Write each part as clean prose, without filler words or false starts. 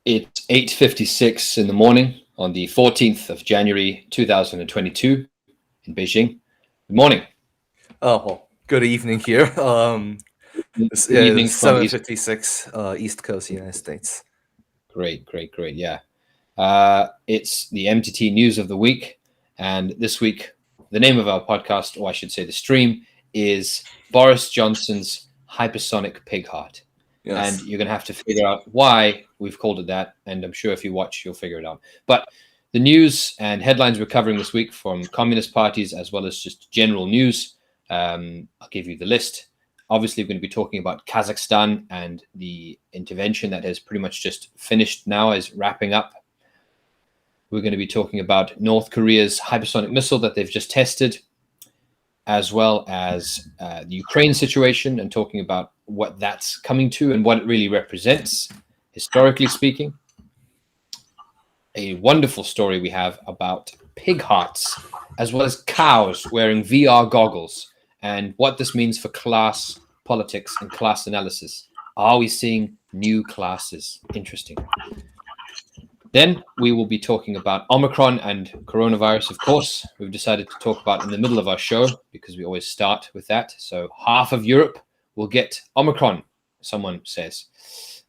It's 8:56 in the morning on the 14th of January 2022 in Beijing. Good morning. Oh, well, good evening here. This Good evening is from East. 7:56 East Coast, United States. Great. Yeah. It's the MTT news of the week. And this week, the name of our podcast, or I should say the stream, is Boris Johnson's Hypersonic Pig Heart. Yes. And you're going to have to figure out why we've called it that. And I'm sure if you watch, you'll figure it out. But the news and headlines we're covering this week from communist parties, as well as just general news, I'll give you the list. Obviously, we're going to be talking about Kazakhstan and the intervention that has pretty much just finished now, is wrapping up. We're going to be talking about North Korea's hypersonic missile that they've just tested, as well as the Ukraine situation, and talking about what that's coming to and what it really represents, historically speaking. A wonderful story we have about pig hearts, as well as cows wearing VR goggles, and what this means for class politics and class analysis. Are we seeing new classes? Interesting. Then we will be talking about Omicron and coronavirus, of course. We've decided to talk about in the middle of our show because we always start with that. So half of Europe will get Omicron, someone says,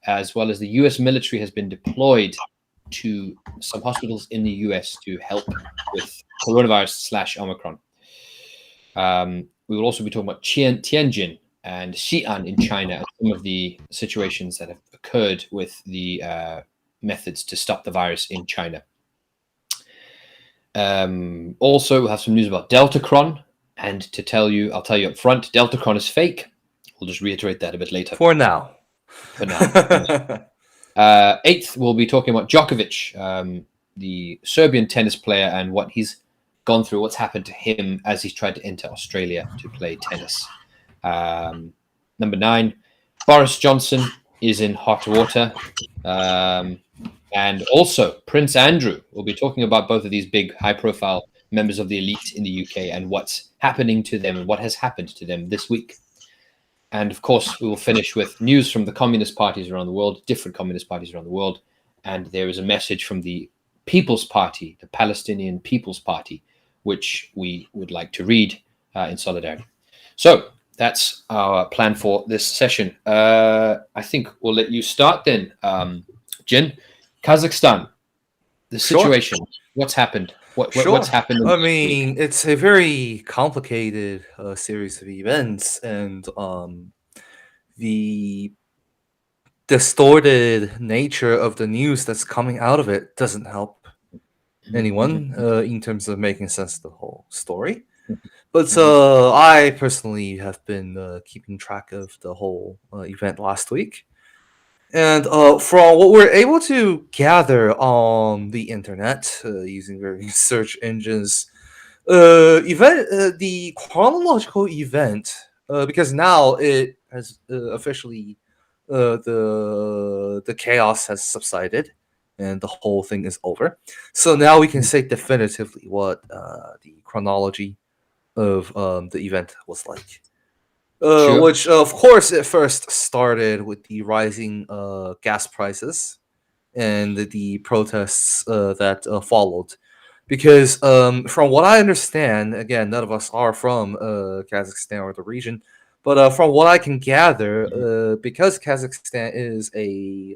as well as the US military has been deployed to some hospitals in the US to help with coronavirus/Omicron. We will also be talking about Tianjin and Xi'an in China and some of the situations that have occurred with the methods to stop the virus in China. Also, we'll have some news about Deltacron, and I'll tell you up front, Deltacron is fake. We'll just reiterate that a bit later. For now. 8th, we'll be talking about Djokovic, the Serbian tennis player, and what he's gone through, what's happened to him as he's tried to enter Australia to play tennis. Number 9, Boris Johnson is in hot water. And also Prince Andrew. We'll be talking about both of these big high-profile members of the elite in the UK and what's happening to them and what has happened to them this week. And of course, we will finish with news from the communist parties around the world, different communist parties around the world. And there is a message from the People's Party, the Palestinian People's Party, which we would like to read in solidarity. So that's our plan for this session. I think we'll let you start then, Jin. Kazakhstan, the situation, what's happened? What's happened? I mean, it's a very complicated series of events, and the distorted nature of the news that's coming out of it doesn't help anyone in terms of making sense of the whole story. But I personally have been keeping track of the whole event last week. And from what we're able to gather on the internet using various search engines, the chronological event, because now it has officially the chaos has subsided and the whole thing is over. So now we can say definitively what the chronology of the event was like. Sure. Which, of course, it first started with the rising gas prices and the protests that followed. Because from what I understand, again, none of us are from Kazakhstan or the region, but from what I can gather, because Kazakhstan is a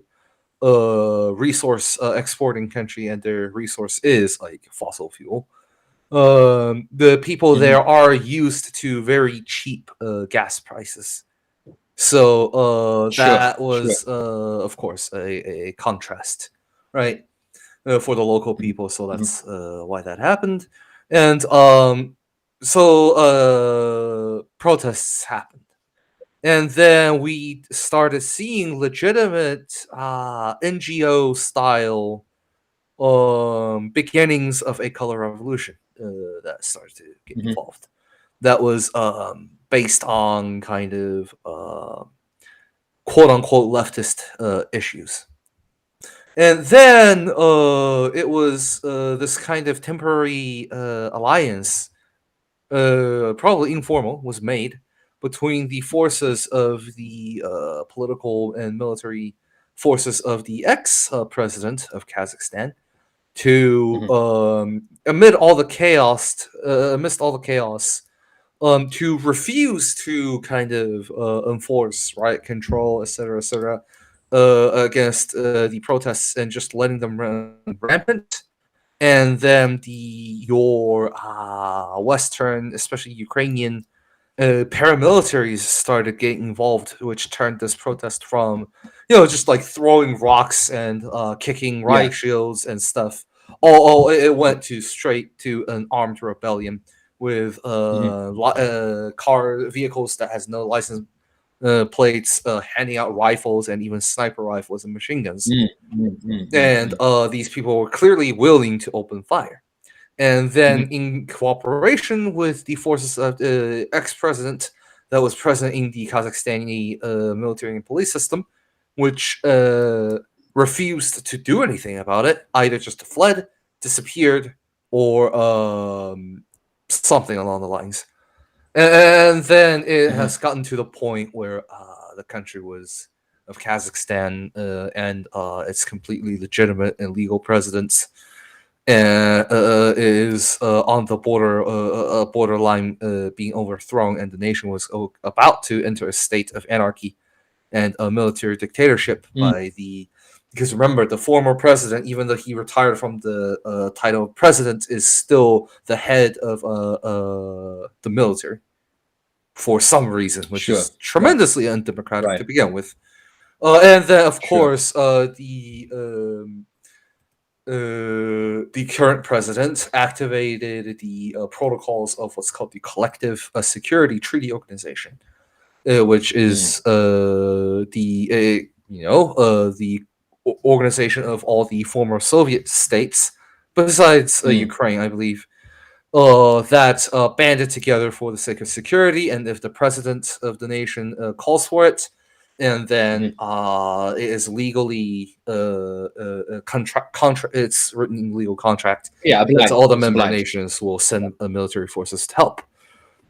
resource exporting country and their resource is like fossil fuel, the people there are used to very cheap gas prices. So that was, of course, a contrast, right, for the local people. So that's why that happened. And so protests happened. And then we started seeing legitimate NGO-style beginnings of a color revolution that started to get involved. That was based on kind of quote-unquote leftist issues. And then it was this kind of temporary alliance, probably informal, was made between the forces of the political and military forces of the ex-president of Kazakhstan to amidst all the chaos, to refuse to kind of enforce riot control, etc., against the protests and just letting them run rampant. And then your Western, especially Ukrainian paramilitaries started getting involved, which turned this protest from, just like throwing rocks and kicking riot shields and stuff. It went straight to an armed rebellion with vehicles that has no license plates, handing out rifles and even sniper rifles and machine guns. And these people were clearly willing to open fire. And then, in cooperation with the forces of the ex-president that was present in the Kazakhstani military and police system, which refused to do anything about it, either just fled, disappeared, or something along the lines. And then it has gotten to the point where the country of Kazakhstan and its completely legitimate and legal presidents is on the borderline being overthrown, and the nation was about to enter a state of anarchy and a military dictatorship because remember, the former president, even though he retired from the title of president, is still the head of the military for some reason, which is tremendously undemocratic to begin with. And then, of course, the current president activated the protocols of what's called the Collective Security Treaty Organization, which is the organization of all the former Soviet states, besides Ukraine, I believe, that banded together for the sake of security. And if the president of the nation calls for it, and then it is legally it's written in legal contract. That all the member nations will send military forces to help.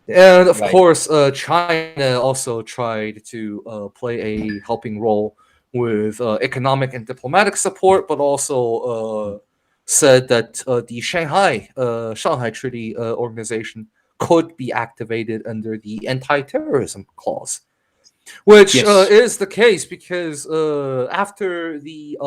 And of course, China also tried to play a helping role with economic and diplomatic support, but also said that the Shanghai Treaty Organization could be activated under the anti-terrorism clause. Which is the case because after the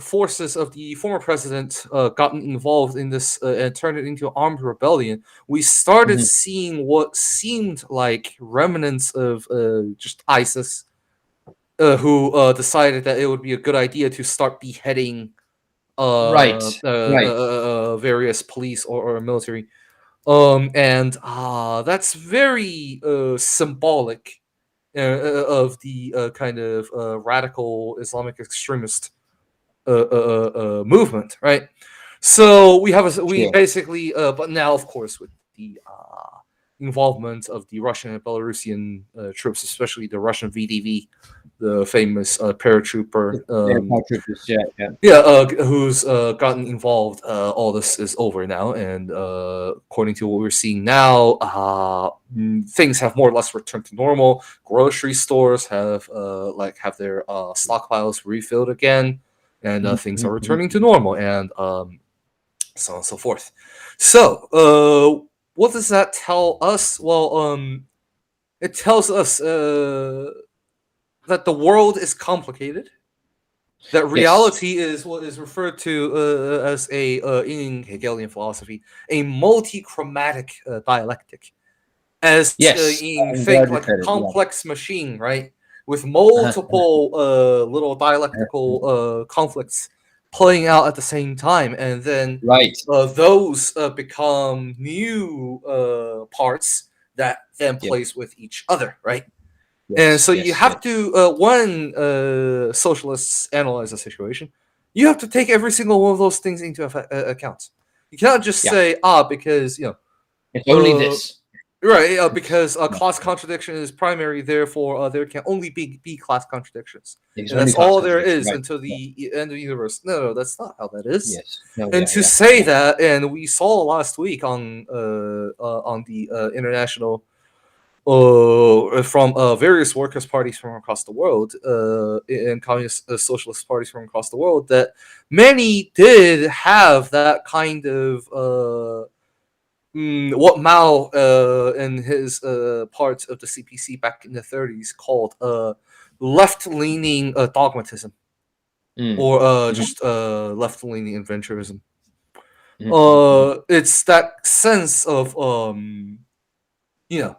forces of the former president gotten involved in this and turned it into an armed rebellion, we started seeing what seemed like remnants of just ISIS, who decided that it would be a good idea to start beheading various police or military. And that's very symbolic of the kind of radical Islamic extremist movement, right? So we basically, but now, of course, with the involvement of the Russian and Belarusian troops, especially the Russian VDV, the famous paratrooper, who's gotten involved. All this is over now, and according to what we're seeing now, things have more or less returned to normal. Grocery stores have their stockpiles refilled again, and things are returning to normal, and so on and so forth. So, what does that tell us? Well, it tells us that the world is complicated, that reality is what is referred to as in Hegelian philosophy, a multi-chromatic dialectic. As think like a complex machine, right? With multiple little dialectical conflicts playing out at the same time, and then those become new parts that then plays with each other, right? And so you have to, when socialists analyze a situation, you have to take every single one of those things into account. You cannot just say, because, it's only this. Right, because class contradiction is primary, therefore there can only be class contradictions. And that's all there is until the end of the universe. No, that's not how that is. Say that, and we saw last week on the international from various workers' parties from across the world, and communist socialist parties from across the world, that many did have that kind of what Mao in his parts of the CPC back in the 30s called left-leaning dogmatism, Mm. or Mhm. just left-leaning adventurism. Mhm. It's that sense of you know, Yeah.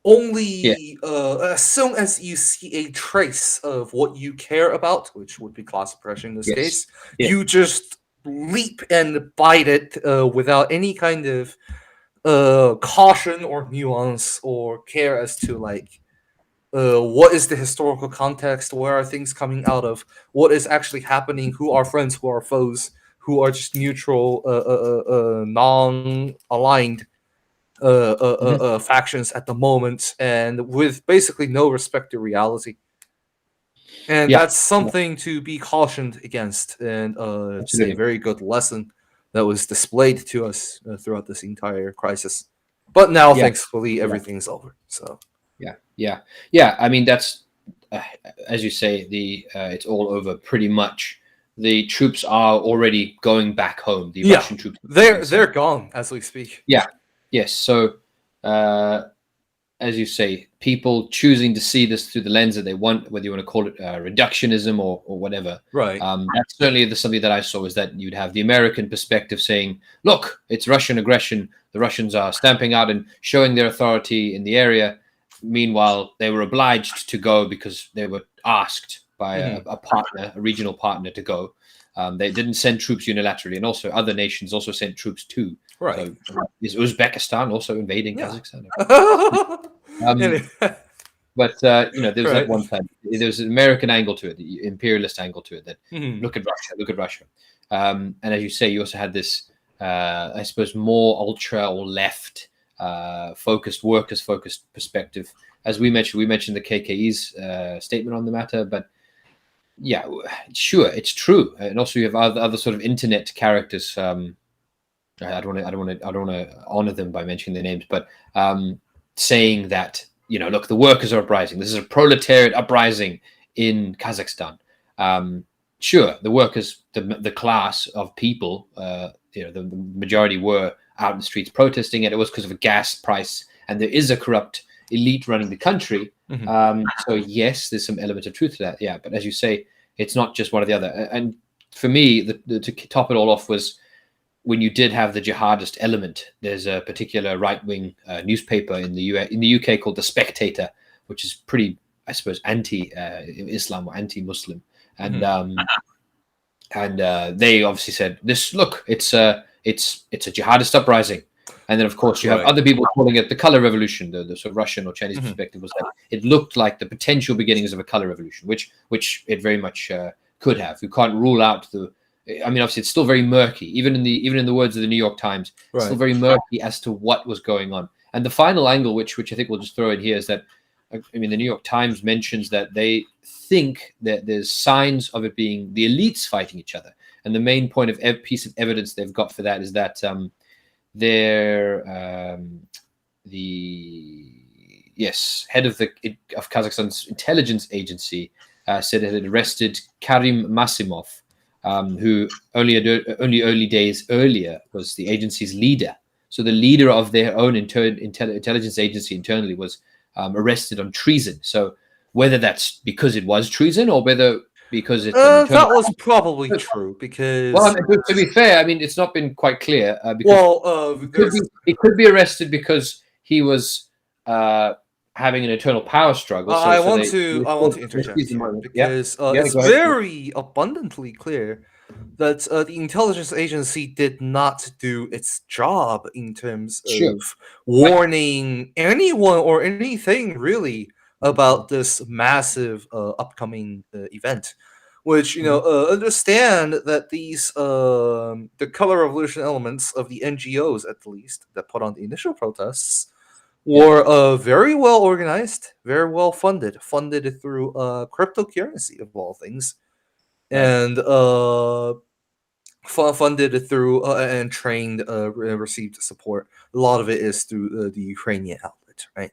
only as soon as you see a trace of what you care about, which would be class oppression in this Yes. case, Yeah. you just leap and bite it without any kind of caution or nuance or care as to like what is the historical context, where are things coming out of, what is actually happening, who are friends, who are foes, who are just neutral, non-aligned Mhm. factions at the moment, and with basically no respect to reality. And Yeah. that's Yeah. something to be cautioned against, and it's a Absolutely. very good lesson that was displayed to us throughout this entire crisis. But now, Yeah. thankfully, Yeah. everything's over. So Yeah. Yeah. Yeah. I mean, that's uh, as you say. It's all over pretty much. The troops are already going back home. The yeah, Russian troops are being they're sent. gone as we speak. Yeah. Yes. So, uh, as you say, people choosing to see this through the lens that they want, whether you want to call it reductionism or whatever. Right. That's certainly something that I saw, is that you'd have the American perspective saying, look, it's Russian aggression. The Russians are stamping out and showing their authority in the area. Meanwhile, they were obliged to go because they were asked by Mhm. a partner, a regional partner, to go. They didn't send troops unilaterally, and also other nations also sent troops too. Right. So is Uzbekistan also invading Yeah. Kazakhstan? Um, Anyway, but there was that right. one side. There was an American angle to it, the imperialist angle to it. That Mhm. look at Russia, look at Russia. And as you say, you also had this, I suppose, more ultra or left focused, workers focused perspective. As we mentioned the KKE's statement on the matter, but yeah, sure, it's true. And also you have other sort of internet characters. I don't want to honor them by mentioning their names, but saying that, look, the workers are uprising. This is a proletariat uprising in Kazakhstan. Sure, the workers, the class of people, the majority were out in the streets protesting it. It was because of a gas price, and there is a corrupt elite running the country. Mhm. So yes, there's some element of truth to that. Yeah, but as you say, it's not just one or the other. And for me, to top it all off was when you did have the jihadist element. There's a particular right-wing newspaper in the UK called The Spectator, which is pretty, I suppose, anti-Islam or anti-Muslim, and Mhm. they obviously said this. Look, it's a jihadist uprising. And then, of course, you have Right. other people calling it the color revolution. The sort of Russian or Chinese Mhm. perspective was that it looked like the potential beginnings of a color revolution, which it very much could have. You can't rule out the. I mean, obviously, it's still very murky. Even in the words of the New York Times, it's still Right. very murky as to what was going on. And the final angle, which I think we'll just throw in here, is that I mean, the New York Times mentions that they think that there's signs of it being the elites fighting each other. And the main point of piece of evidence they've got for that is that their the head of Kazakhstan's intelligence agency said it had arrested Karim Masimov, who only early days earlier was the agency's leader. So the leader of their own intelligence agency internally was arrested on treason. So whether that's because it was treason or whether because it's an internal. That was probably true Well, I because, mean, to be fair, I mean it's not been quite clear because well, there's he could be arrested because he was having an internal power struggle. So I want to interject here Yeah, because yeah, it's go ahead. very abundantly clear that the intelligence agency did not do its job in terms Sure, of right. warning anyone or anything really about this massive upcoming event. Which Mhm. understand that these the color revolution elements of the NGOs at least that put on the initial protests Yeah, were very well organized, very well funded through cryptocurrency of all things, right. and funded through and trained, received support. A lot of it is through the Ukrainian outlet. government,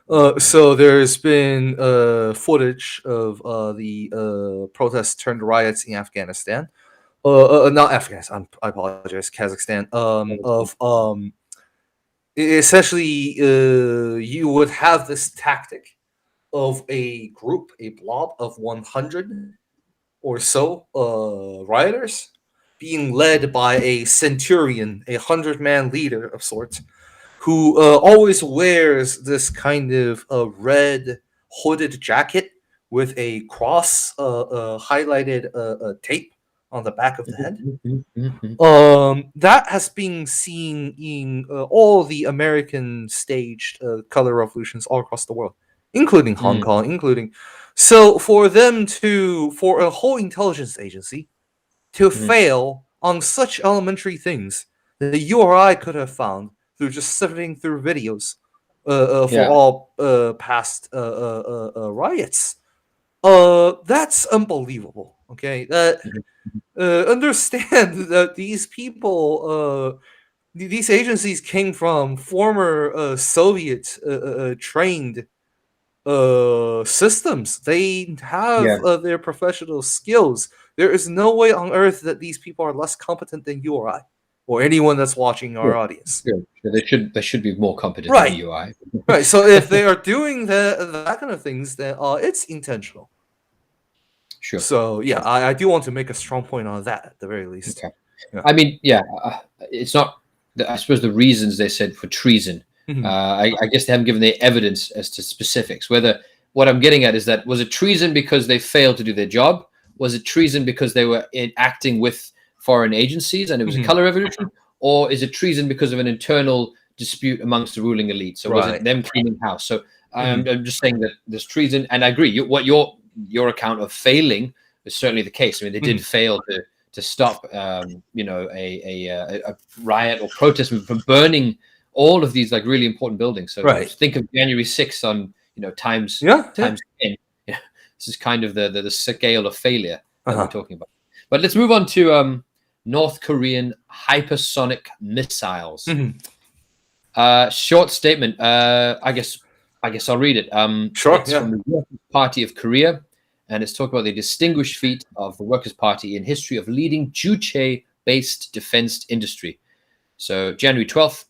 right? So there's been footage of the protests turned riots in Afghanistan. Not Afghanistan. I apologize. Kazakhstan. Essentially, you would have this tactic of a group, a blob of 100 or so rioters, being led by a centurion, a 100-man leader of sorts, who always wears this kind of red hooded jacket with a cross highlighted tape on the back of the head. That has been seen in all the American staged color revolutions all across the world, including Hong Kong, including. So for a whole intelligence agency to fail on such elementary things that the URI could have found through just sifting through videos for all past riots, that's unbelievable. Okay, that understand that these people, these agencies came from former Soviet trained systems. They have their professional skills. There is no way on earth that these people are less competent than you or I, or anyone that's watching our audience. They should be more competent Right. than you are. Right. So if they are doing that kind of things, then it's intentional. Sure. So yeah, I do want to make a strong point on that at the very least. Okay. Yeah. I mean, it's not. I suppose the reasons they said for treason. I guess they haven't given the evidence as to specifics. Whether what I'm getting at is that was it treason because they failed to do their job? Was it treason because they were acting with foreign agencies and it was a color revolution? Or is it treason because of an internal dispute amongst the ruling elite? So was it them cleaning house? So I'm just saying that there's treason, and I agree. What your account of failing is certainly the case. I mean, they did fail to stop, a riot or protest movement from burning all of these like really important buildings. So think of January 6th on times 10. This is kind of the scale of failure that we're talking about. But let's move on to North Korean hypersonic missiles. Short statement. I guess I'll read it. It's from the Workers' Party of Korea, and it's talking about the distinguished feat of the Workers' Party in history of leading Juche-based defense industry. So January 12th,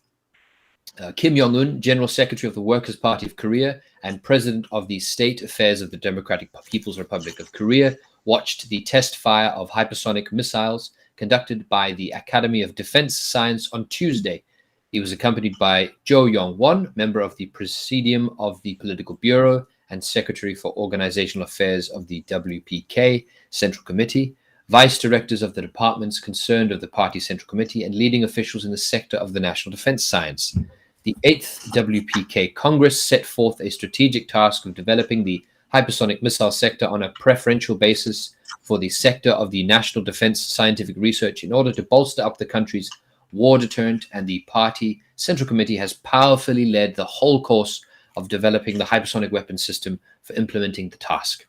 Kim Jong-un, General Secretary of the Workers' Party of Korea and President of the State Affairs of the Democratic People's Republic of Korea, watched the test fire of hypersonic missiles conducted by the Academy of Defense Science on Tuesday. He was accompanied by Jo Yong-won, member of the Presidium of the Political Bureau and Secretary for Organizational Affairs of the WPK Central Committee, vice directors of the departments concerned of the party Central Committee, and leading officials in the sector of the National Defense Science. The 8th WPK Congress set forth a strategic task of developing the hypersonic missile sector on a preferential basis for the sector of the national defense scientific research in order to bolster up the country's war deterrent, and the party Central Committee has powerfully led the whole course of developing the hypersonic weapon system for implementing the task.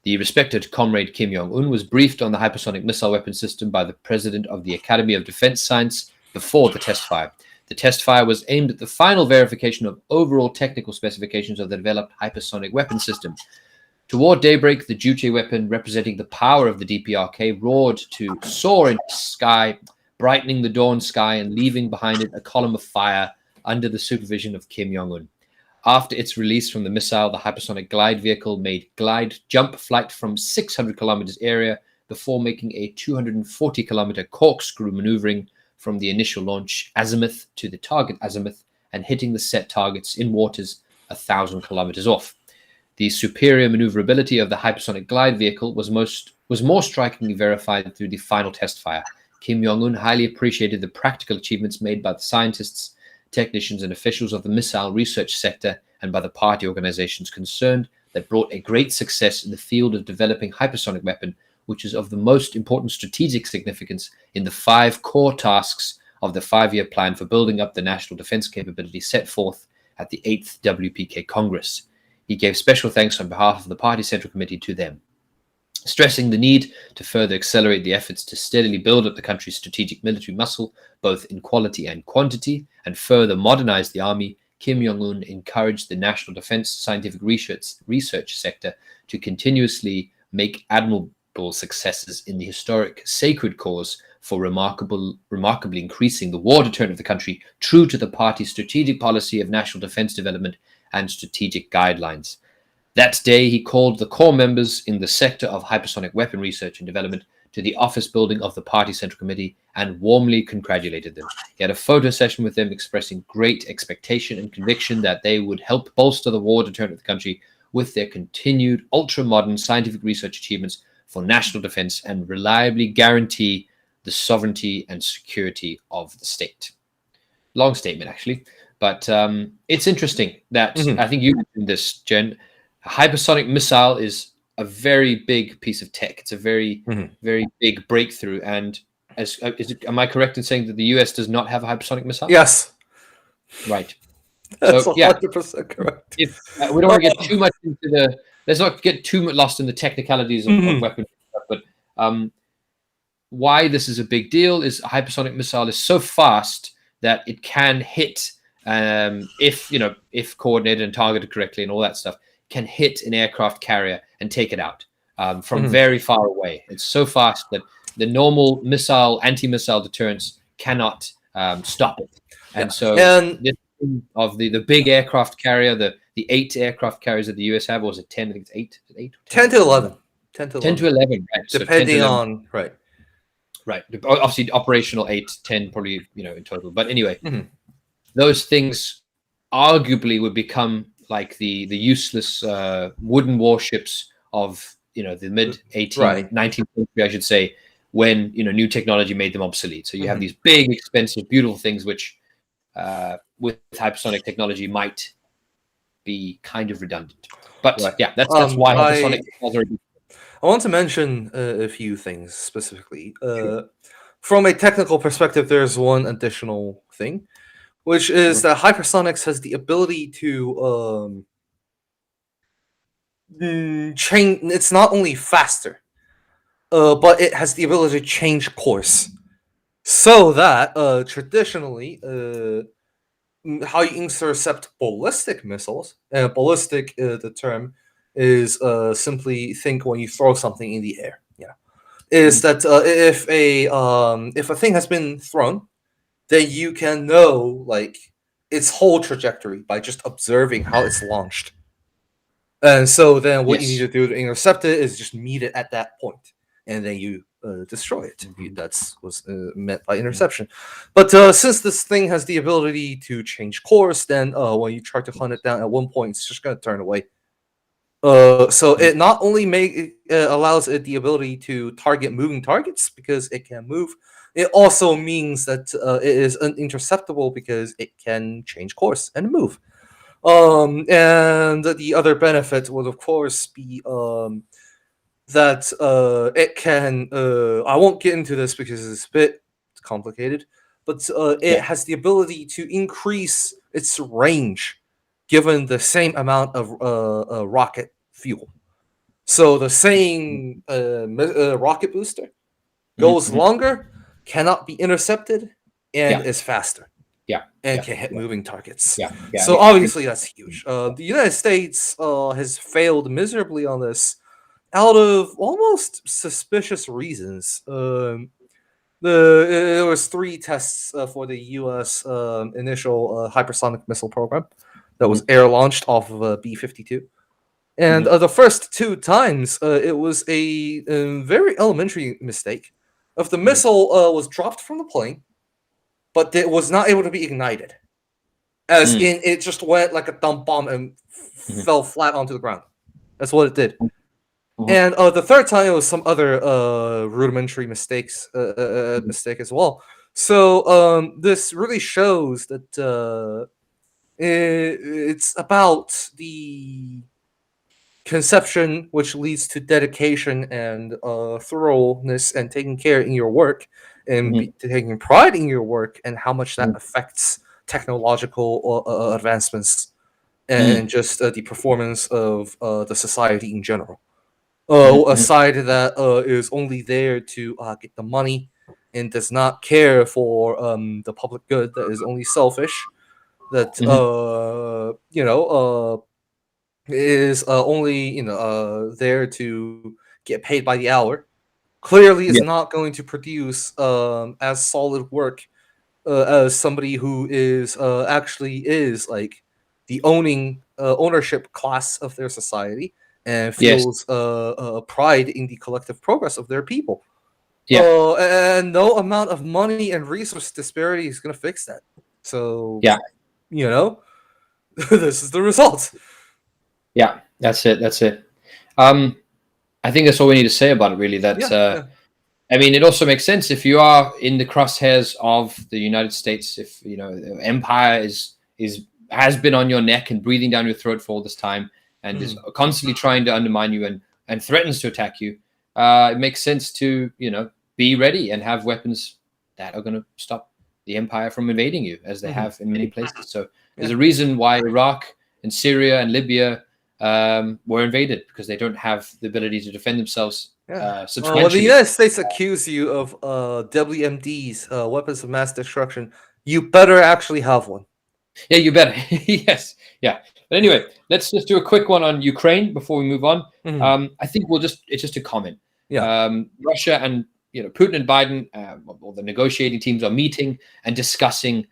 The respected comrade Kim Jong-un was briefed on the hypersonic missile weapon system by the president of the Academy of Defense Science before the test fire. The test fire was aimed at the final verification of overall technical specifications of the developed hypersonic weapon system. Toward daybreak, the Juche weapon, representing the power of the DPRK, roared to soar into the sky, brightening the dawn sky and leaving behind it a column of fire under the supervision of Kim Jong-un. After its release from the missile, the hypersonic glide vehicle made glide jump flight from 600 kilometers area before making a 240 kilometer corkscrew maneuvering from the initial launch azimuth to the target azimuth and hitting the set targets in waters 1,000 kilometers off. The superior maneuverability of the hypersonic glide vehicle was more strikingly verified through the final test fire. Kim Jong-un highly appreciated the practical achievements made by the scientists, technicians, and officials of the missile research sector and by the party organizations concerned that brought a great success in the field of developing hypersonic weapon, which is of the most important strategic significance in the 5 core tasks of the 5-year plan for building up the national defense capability set forth at the 8th WPK Congress. He gave special thanks on behalf of the Party Central Committee to them. Stressing the need to further accelerate the efforts to steadily build up the country's strategic military muscle, both in quality and quantity, and further modernize the army, Kim Jong-un encouraged the national defense scientific research sector to continuously make admirable successes in the historic sacred cause for remarkably increasing the war deterrent of the country, true to the party's strategic policy of national defense development and strategic guidelines. That day, he called the core members in the sector of hypersonic weapon research and development to the office building of the party central committee and warmly congratulated them. He had a photo session with them, expressing great expectation and conviction that they would help bolster the war deterrent of the country with their continued ultra-modern scientific research achievements for national defense and reliably guarantee the sovereignty and security of the state. Long statement, actually, but it's interesting that I think you mentioned this, Jen. A hypersonic missile is a very big piece of tech. It's a very, very big breakthrough. And am I correct in saying that the US does not have a hypersonic missile? Yes. Right. That's 100% correct. If we don't want to get too much into let's not get too much lost in the technicalities of weapons, but why this is a big deal is a hypersonic missile is so fast that it can hit, if coordinated and targeted correctly and all that stuff, can hit an aircraft carrier and take it out from very far away. It's so fast that the normal anti-missile deterrence cannot stop it. And this of the big aircraft carrier, the 8 aircraft carriers that the US have, or was it 10? I think it's 8. 10 to 11. 10 to 11, right. Depending on, right. Right. Obviously, operational 8, 10 probably, in total. But anyway, those things arguably would become like the useless wooden warships of, the mid-19th century, I should say, when, new technology made them obsolete. So you have these big, expensive, beautiful things, which with hypersonic technology might be kind of redundant. But that's why hypersonic technology. I want to mention a few things specifically. From a technical perspective, there's one additional thing, which is that hypersonics has the ability to change. It's not only faster, but it has the ability to change course. So that traditionally, how you intercept ballistic missiles, ballistic, the term is simply think when you throw something in the air. Is that if a thing has been thrown, then you can know like its whole trajectory by just observing how it's launched. And so then what you need to do to intercept it is just meet it at that point, and then you destroy it. That's what's meant by interception. But since this thing has the ability to change course, then when you try to hunt it down at one point, it's just going to turn away. So it not only allows it the ability to target moving targets because it can move, it also means that it is uninterceptable because it can change course and move. And the other benefit would, of course, be that it can. I won't get into this because it's a bit complicated, but it has the ability to increase its range given the same amount of rocket fuel. So the same rocket booster goes longer, cannot be intercepted, and is faster. And can hit moving targets. So obviously that's huge. The United States has failed miserably on this out of almost suspicious reasons. There was 3 tests for the U.S. Initial hypersonic missile program that was air-launched off of a B-52. And the first 2 times, it was a very elementary mistake. If the missile was dropped from the plane, but it was not able to be ignited. As in, it just went like a dumb bomb and fell flat onto the ground. That's what it did. And the third time, it was some other rudimentary mistake as well. So this really shows that it's about the conception, which leads to dedication and thoroughness and taking care in your work and taking pride in your work, and how much that affects technological advancements and just the performance of the society in general. A side that is only there to get the money and does not care for the public good, that is only selfish, that is only there to get paid by the hour, clearly is Yeah. not going to produce as solid work as somebody who is actually is like the ownership class of their society and Yes. feels pride in the collective progress of their people. Yeah. And no amount of money and resource disparity is going to fix that. So, Yeah. you know, this is the result. Yeah. That's it. That's it. I think that's all we need to say about it, really. That Yeah, yeah. I mean, it also makes sense if you are in the crosshairs of the United States. If you know empire is has been on your neck and breathing down your throat for all this time, and is constantly trying to undermine you and threatens to attack you, it makes sense to be ready and have weapons that are going to stop the empire from invading you, as they have in many places. So there's Yeah. a reason why Iraq and Syria and Libya were invaded, because they don't have the ability to defend themselves Yeah. When the substantially. United States accuse you of WMDs, weapons of mass destruction, you better actually have one. Yeah, you better. Yes. Yeah. But anyway, let's just do a quick one on Ukraine before we move on. I think it's just a comment. Yeah. Russia and Putin and Biden, or the negotiating teams, are meeting and discussing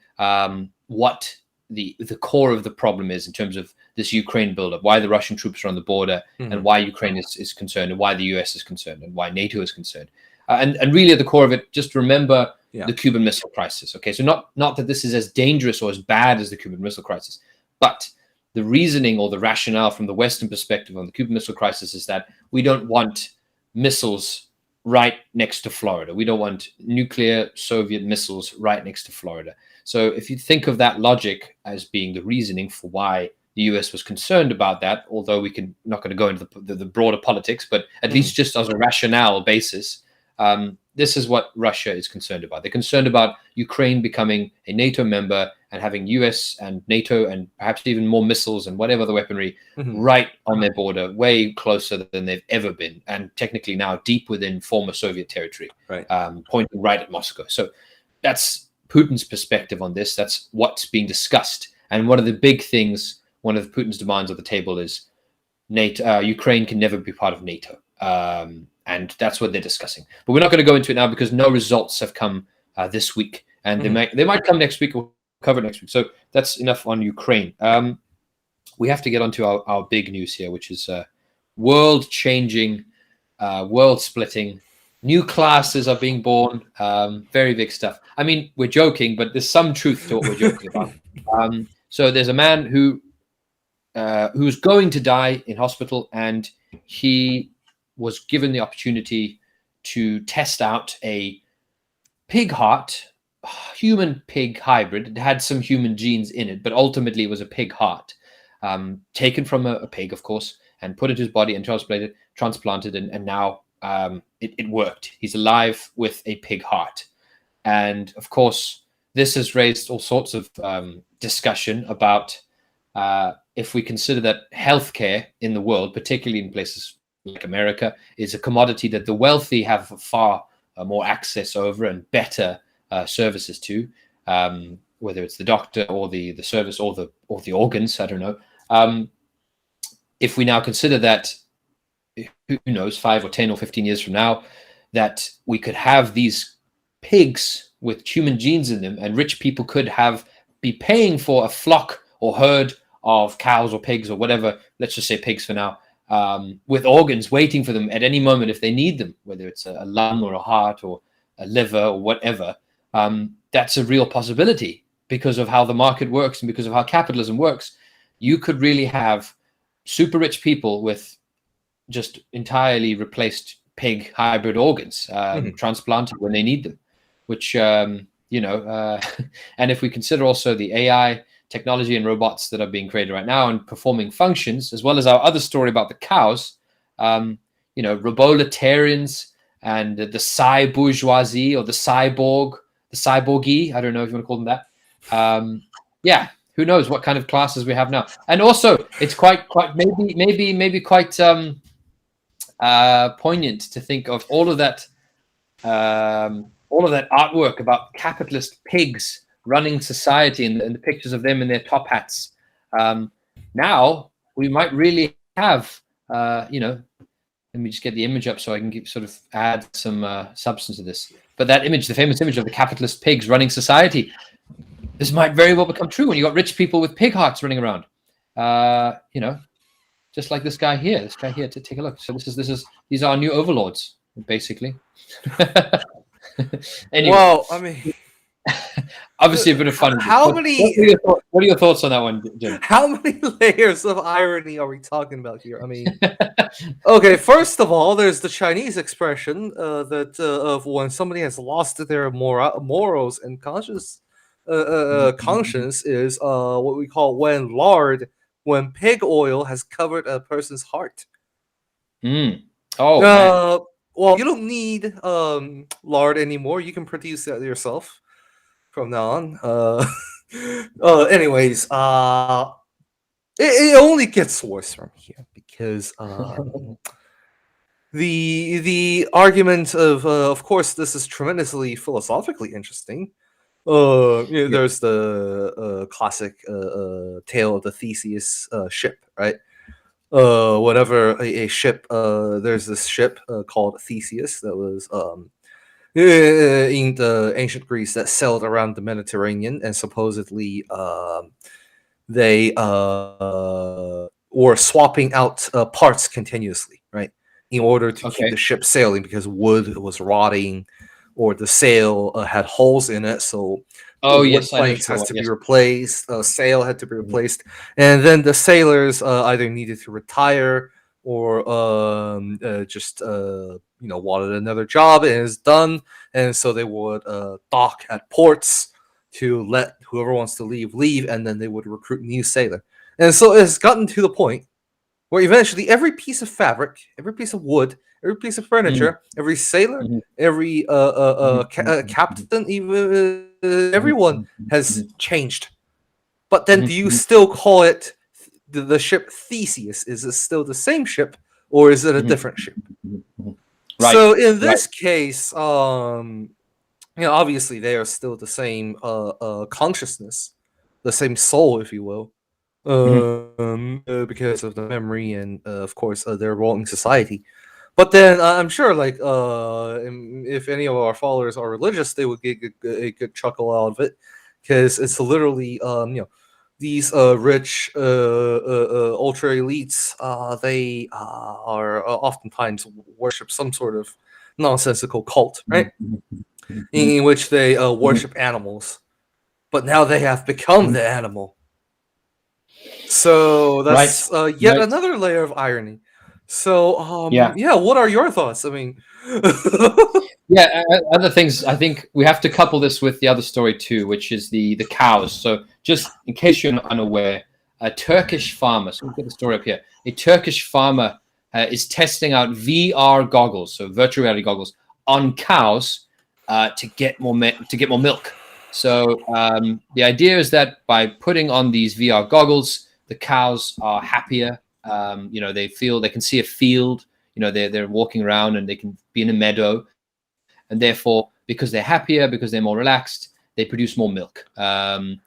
what the core of the problem is in terms of this Ukraine buildup, why the Russian troops are on the border, and why Ukraine is concerned, and why the US is concerned, and why NATO is concerned. And really at the core of it, just remember the Cuban Missile Crisis. Okay, so not that this is as dangerous or as bad as the Cuban Missile Crisis, but the reasoning or the rationale from the Western perspective on the Cuban Missile Crisis is that we don't want missiles right next to Florida. We don't want nuclear Soviet missiles right next to Florida. So if you think of that logic as being the reasoning for why the US was concerned about that, although not going to go into the broader politics, but at least just as a rationale basis, this is what Russia is concerned about. They're concerned about Ukraine becoming a NATO member and having US and NATO and perhaps even more missiles and whatever the weaponry right on their border, way closer than they've ever been, and technically now deep within former Soviet territory, pointing right at Moscow. So that's Putin's perspective on this. That's what's being discussed. And one of the big things, one of Putin's demands on the table is NATO. Ukraine can never be part of NATO. And that's what they're discussing. But we're not going to go into it now because no results have come this week, and they might come next week. We'll cover it next week. So that's enough on Ukraine. We have to get onto our big news here, which is world-changing, world-splitting. New classes are being born. Very big stuff. I mean, we're joking, but there's some truth to what we're joking about. So there's a man who's going to die in hospital, and he was given the opportunity to test out a pig heart, human pig hybrid. It had some human genes in it, but ultimately it was a pig heart, taken from a pig, of course, and put into his body and transplanted, and now it worked. He's alive with a pig heart. And of course, this has raised all sorts of discussion about if we consider that healthcare in the world, particularly in places like America, is a commodity that the wealthy have far more access over and better services to, whether it's the doctor or the service or the organs. I don't know. If we now consider that, who knows, 5 or 10 or 15 years from now, that we could have these pigs with human genes in them, and rich people could be paying for a flock or herd of cows or pigs or whatever. Let's just say pigs for now. With organs waiting for them at any moment if they need them, whether it's a lung or a heart or a liver or whatever. That's a real possibility because of how the market works and because of how capitalism works. You could really have super rich people with just entirely replaced pig hybrid organs transplanted when they need them, which, and if we consider also the AI technology and robots that are being created right now and performing functions, as well as our other story about the cows, robolitarians and the bourgeoisie or the cyborgy, I don't know if you want to call them that. Who knows what kind of classes we have now. And also it's quite maybe quite poignant to think of all of that artwork about capitalist pigs running society and the pictures of them in their top hats. Now we might really have, let me just get the image up so I can sort of add some substance to this. But that image, the famous image of the capitalist pigs running society, this might very well become true when you got rich people with pig hearts running around. Just like this guy here. To take a look. So these are our new overlords, basically. Anyway. Well, I mean, obviously a bit of fun. What are your thoughts on that one, Jim? How many layers of irony are we talking about here? I mean, okay, first of all, there's the Chinese expression that of when somebody has lost their morals and conscience is what we call when pig oil has covered a person's heart. Oh, man. Well, you don't need lard anymore. You can produce that yourself from now on. Anyways, it only gets worse from here because the argument of course, this is tremendously philosophically interesting. There's the classic tale of the Theseus ship, right? Whenever a ship, there's this ship called Theseus that was in the ancient Greece that sailed around the Mediterranean, and supposedly they were swapping out parts continuously, right, in order to keep the ship sailing because wood was rotting or the sail had holes in it, so wood planks has to be replaced, sail had to be replaced, and then the sailors either needed to retire or just wanted another job, and it's done, and so they would dock at ports to let whoever wants to leave, and then they would recruit new sailor. And so it's gotten to the point where eventually every piece of fabric, every piece of wood, every piece of furniture, every sailor, every captain, even everyone has changed. But then do you still call it the ship Theseus? Is it still the same ship, or is it a different ship? Right. So in this case, obviously they are still the same consciousness, the same soul, if you will, because of the memory and of course their role in society. But then I'm sure, like, if any of our followers are religious, they would get a good chuckle out of it, because it's literally, these rich ultra elites, they are oftentimes worship some sort of nonsensical cult, right? In which they worship animals, but now they have become the animal. So that's yet another layer of irony. So, what are your thoughts? I mean, other things. I think we have to couple this with the other story too, which is the cows. So, just in case you're unaware, a Turkish farmer. So, we'll get the story up here. A Turkish farmer is testing out VR goggles, so virtual reality goggles, on cows to get more milk. So, the idea is that by putting on these VR goggles, the cows are happier. They feel they can see a field. They're walking around and they can be in a meadow, and therefore, because they're happier, because they're more relaxed, they produce more milk. And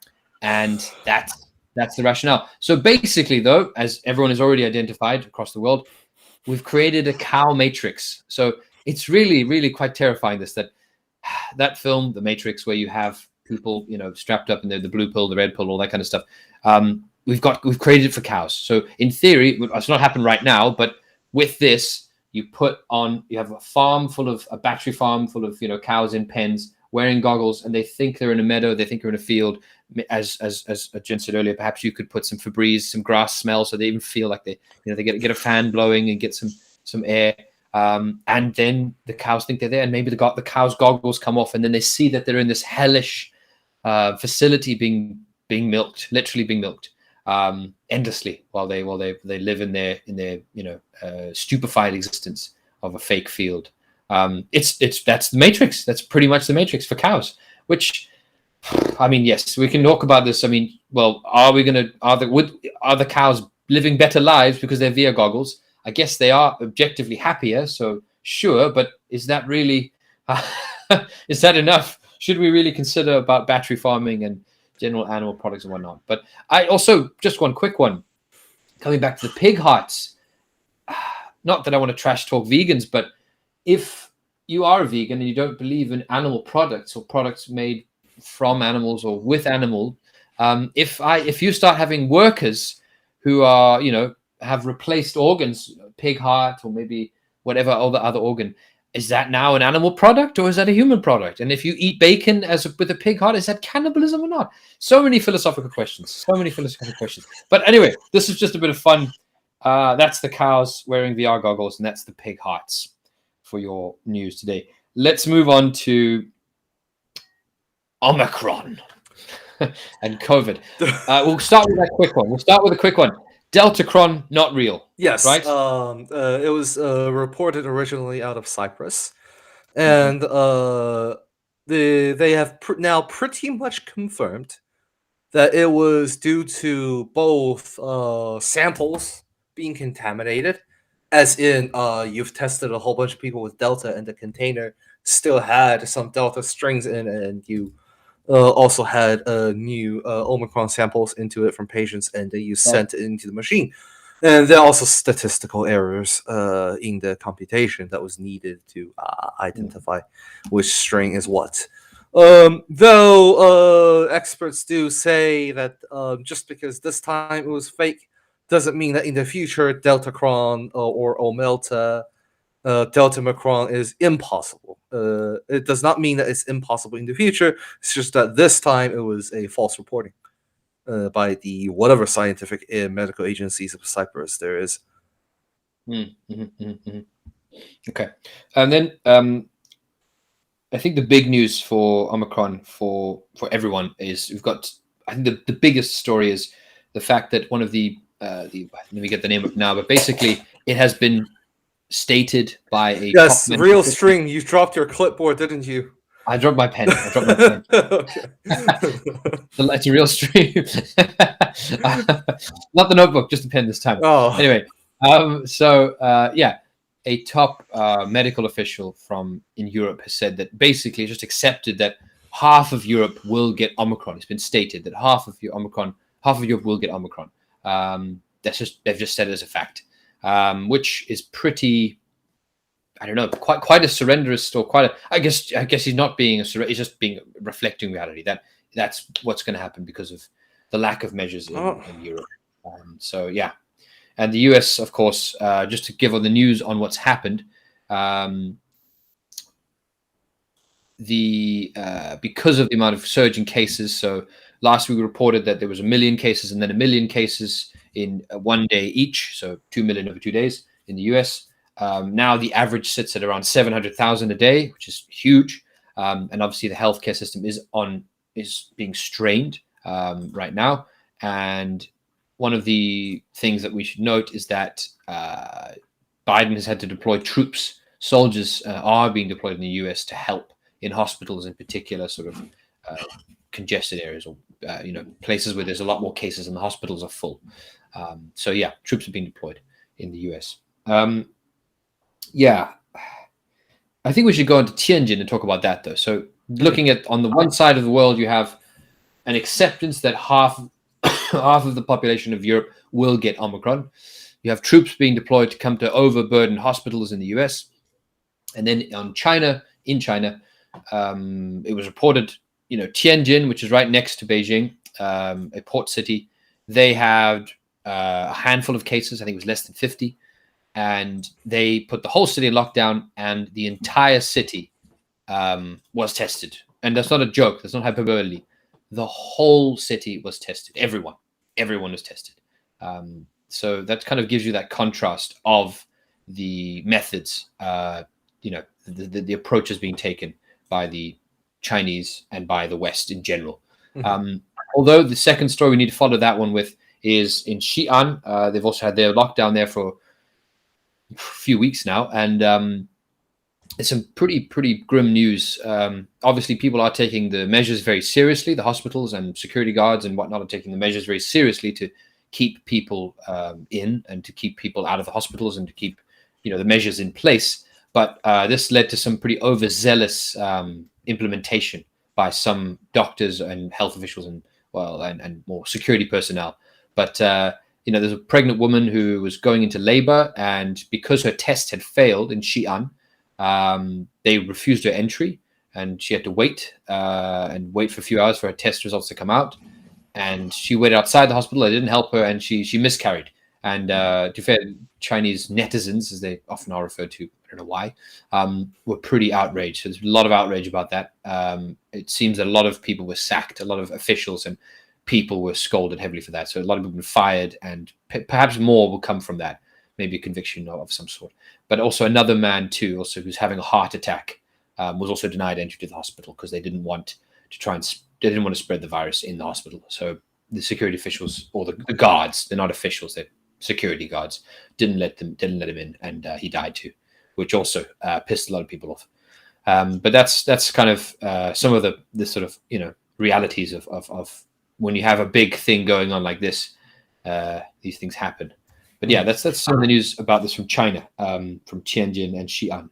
that's the rationale. So basically, though, as everyone has already identified across the world, we've created a cow matrix. So it's really, really quite terrifying. That film, The Matrix, where you have people, strapped up in the blue pill, the red pill, all that kind of stuff. We've created it for cows. So in theory, it's not happening right now, but with this, you have a battery farm full of cows in pens wearing goggles, and they think they're in a meadow, they think they're in a field. As Jen said earlier, perhaps you could put some Febreze, some grass smell, so they even feel like they get a fan blowing and get some air. And then the cows think they're there, and maybe the cows' goggles come off, and then they see that they're in this hellish facility being literally being milked. Endlessly while they live in their stupefied existence of a fake field. That's the Matrix. That's pretty much the Matrix for cows. Which, I mean, yes, we can talk about this. I mean, well, are the cows living better lives because they're VR goggles? I guess they are objectively happier. So sure, but is that really is that enough should we really consider about battery farming and general animal products and whatnot? But I also, just one quick one, coming back to the pig hearts. Not that I want to trash talk vegans, but if you are a vegan and you don't believe in animal products or products made from animals or with animal, if you start having workers who are, have replaced organs, pig heart or maybe whatever other organ, is that now an animal product or is that a human product? And if you eat bacon with a pig heart, is that cannibalism or not? So many philosophical questions. But anyway, this is just a bit of fun. That's the cows wearing VR goggles, and that's the pig hearts for your news today. Let's move on to Omicron and COVID. We'll start with that quick one. Deltacron, not real. Yes, right? It was reported originally out of Cyprus, and they have now pretty much confirmed that it was due to both samples being contaminated, as in you've tested a whole bunch of people with Delta, and the container still had some Delta strings in it, and you also had new Omicron samples into it from patients, and you sent it into the machine. And there are also statistical errors in the computation that was needed to identify which string is what. Though experts do say that just because this time it was fake doesn't mean that in the future Deltacron or Omelta, Deltamicron is impossible. It does not mean that it's impossible in the future. It's just that this time it was a false reporting by the whatever scientific and medical agencies of Cyprus there is. Okay. And then I think the big news for Omicron for everyone is we've got, I think the biggest story is the fact that one of the let me get the name up now, but basically it has been stated by a real string. You dropped your clipboard, didn't you? I dropped my pen. It's a real string. Not the notebook, just the pen this time. Anyway, a top medical official in Europe has said that basically just accepted that half of Europe will get Omicron. It's been stated that half of Europe will get Omicron. They've just said it as a fact, which is pretty, I don't know, quite a surrenderist, or I guess he's not being he's just being reflecting reality. That's what's going to happen because of the lack of measures in Europe. And the US, of course, just to give on the news on what's happened, because of the amount of surge in cases. So last week we reported that there was 1 million cases and then 1 million cases in one day each. So 2 million over 2 days in the US. Now the average sits at around 700,000 a day, which is huge. And obviously the healthcare system is being strained right now. And one of the things that we should note is that Biden has had to deploy troops. Soldiers are being deployed in the US to help in hospitals, in particular, sort of congested areas or places where there's a lot more cases and the hospitals are full. Troops are being deployed in the US. I think we should go into Tianjin and talk about that, though. So looking at, on the one side of the world, you have an acceptance that half of the population of Europe will get Omicron. You have troops being deployed to come to overburden hospitals in the US. And then in China, it was reported, Tianjin, which is right next to Beijing, a port city, they had a handful of cases. I think it was less than 50. And they put the whole city in lockdown, and the entire city was tested. And that's not a joke. That's not hyperbole. The whole city was tested. Everyone was tested. So that kind of gives you that contrast of the methods, the approaches being taken by the Chinese and by the West in general. Although the second story we need to follow that one with is in Xi'an. They've also had their lockdown there for a few weeks now, and it's some pretty grim news. Obviously, people are taking the measures very seriously. The hospitals and security guards and whatnot are taking the measures very seriously to keep people in and to keep people out of the hospitals and to keep the measures in place. But this led to some pretty overzealous implementation by some doctors and health officials and more security personnel. But there's a pregnant woman who was going into labor, and because her test had failed in Xi'an, they refused her entry, and she had to wait for a few hours for her test results to come out. And she waited outside the hospital. It didn't help her, and she miscarried. And to be fair, Chinese netizens, as they often are referred to, I don't know why, were pretty outraged. So there's a lot of outrage about that. It seems that a lot of people were sacked, a lot of officials and people were scolded heavily for that. So a lot of people were fired, and perhaps more will come from that, maybe a conviction of some sort. But also another man too, also who's having a heart attack, was also denied entry to the hospital because they didn't want to spread the virus in the hospital. So the security officials, or the guards, they're not officials, they're security guards, didn't let him in, and he died too, which also pissed a lot of people off. But that's kind of some of the sort of realities of when you have a big thing going on like this. These things happen. But yeah, that's some of the news about this from China, from Tianjin and Xi'an.